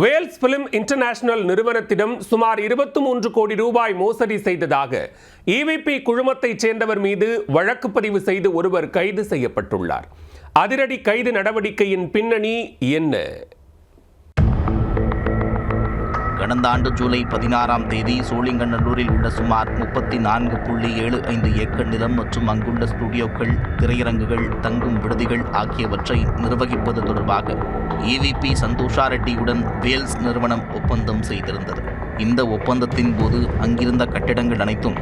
Wales film international நிறுவனத்திடம் சுமார் 23 கோடி ரூபாய் மோசடி செய்ததாக EVP குழுமத்தைச் சேர்ந்தவர் மீது வழக்கு பதிவு செய்து ஒருவர் கைது செய்யப்பட்டுள்ளார். அதிரடி கைது நடவடிக்கையின் பின்னணி என்ன? கடந்த ஆண்டு ஜூலை 16ஆம் தேதி சோழிங்கநல்லூரில் உள்ள சுமார் 34.75 ஏக்கர் நிலம் மற்றும் அங்குள்ள ஸ்டுடியோக்கள், திரையரங்குகள், தங்கும் விடுதிகள் ஆகியவற்றை நிர்வகிப்பது தொடர்பாக EVP சந்தோஷா ரெட்டியுடன் வேல்ஸ் நிறுவனம் ஒப்பந்தம் செய்திருந்தது. இந்த ஒப்பந்தத்தின் போது அங்கிருந்த கட்டிடங்கள் அனைத்தும்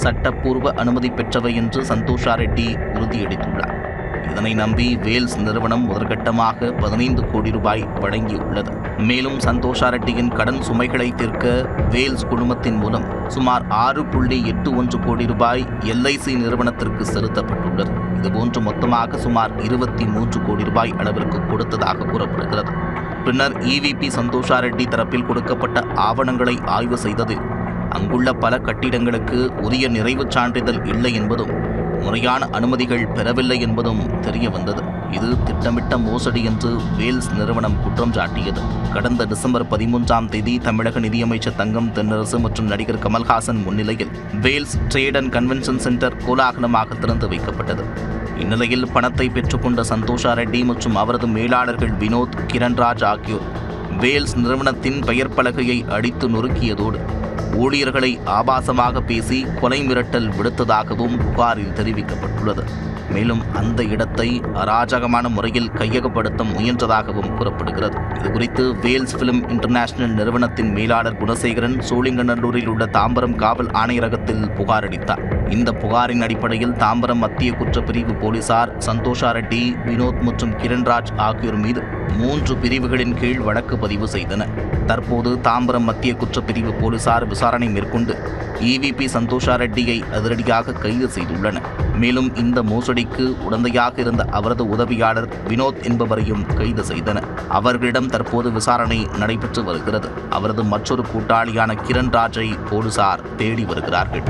சட்டப்பூர்வ அனுமதி பெற்றவை என்று சந்தோஷா ரெட்டி உறுதியளித்துள்ளார். இதனை நம்பி வேல்ஸ் நிறுவனம் முதற்கட்டமாக 15 கோடி ரூபாய் வழங்கியுள்ளது. மேலும் சந்தோஷா ரெட்டியின் கடன் சுமைகளை தீர்க்க வேல்ஸ் குழுமத்தின் மூலம் சுமார் 6.81 கோடி ரூபாய் LIC நிறுவனத்திற்கு செலுத்தப்பட்டுள்ளது. இதுபோன்று மொத்தமாக சுமார் 23 கோடி ரூபாய் அளவிற்கு கொடுத்ததாக கூறப்படுகிறது. பின்னர் EVP சந்தோஷா ரெட்டி தரப்பில் கொடுக்கப்பட்ட ஆவணங்களை ஆய்வு செய்ததில் அங்குள்ள பல கட்டிடங்களுக்கு உரிய நிறைவுச் சான்றிதழ் இல்லை என்பதும் முறையான அனுமதிகள் பெறவில்லை என்பதும் தெரிய வந்தது. இது திட்டமிட்ட மோசடி என்று வேல்ஸ் நிறுவனம் குற்றம் சாட்டியது. கடந்த டிசம்பர் 13ஆம் தேதி தமிழக நிதியமைச்சர் தங்கம் தென்னரசு மற்றும் நடிகர் கமல்ஹாசன் முன்னிலையில் Wales trade and convention centre கோலாகலமாக திறந்து வைக்கப்பட்டது. இந்நிலையில் பணத்தை பெற்றுக்கொண்ட சந்தோஷா ரெட்டி மற்றும் அவரது மேலாளர்கள் வினோத், கிரண்ராஜ் ஆகியோர் வேல்ஸ் நிறுவனத்தின் பெயர் பலகையை அடித்து நொறுக்கியதோடு ஊழியர்களை ஆபாசமாக பேசி கொலை மிரட்டல் விடுத்ததாகவும் புகாரில் தெரிவிக்கப்பட்டுள்ளது. மேலும் அந்த இடத்தை அராஜகமான முறையில் கையகப்படுத்த முயன்றதாகவும் கூறப்படுகிறது. இதுகுறித்து வேல்ஸ் பிலிம் இன்டர்நேஷனல் நிறுவனத்தின் மேலாளர் குணசேகரன் சோழிங்கநல்லூரில் உள்ள தாம்பரம் காவல் ஆணையரகத்தில் புகார் அளித்தார். இந்த புகாரின் அடிப்படையில் தாம்பரம் மத்திய குற்றப்பிரிவு போலீசார் சந்தோஷா ரெட்டி, வினோத் மற்றும் கிரண்ராஜ் ஆகியோர் மீது 3 பிரிவுகளின் கீழ் வழக்கு பதிவு செய்தனர். தற்போது தாம்பரம் மத்திய குற்றப்பிரிவு போலீசார் விசாரணை மேற்கொண்டு EVP சந்தோஷா ரெட்டியை அதிரடியாக கைது செய்துள்ளனர். மேலும் இந்த மோசடிக்கு உடந்தையாக இருந்த அவரது உதவியாளர் வினோத் என்பவரையும் கைது செய்தனர். அவர்களிடம் தற்போது விசாரணை நடைபெற்று வருகிறது. அவரது மற்றொரு கூட்டாளியான கிரண்ராஜை போலீசார் தேடி வருகிறார்கள்.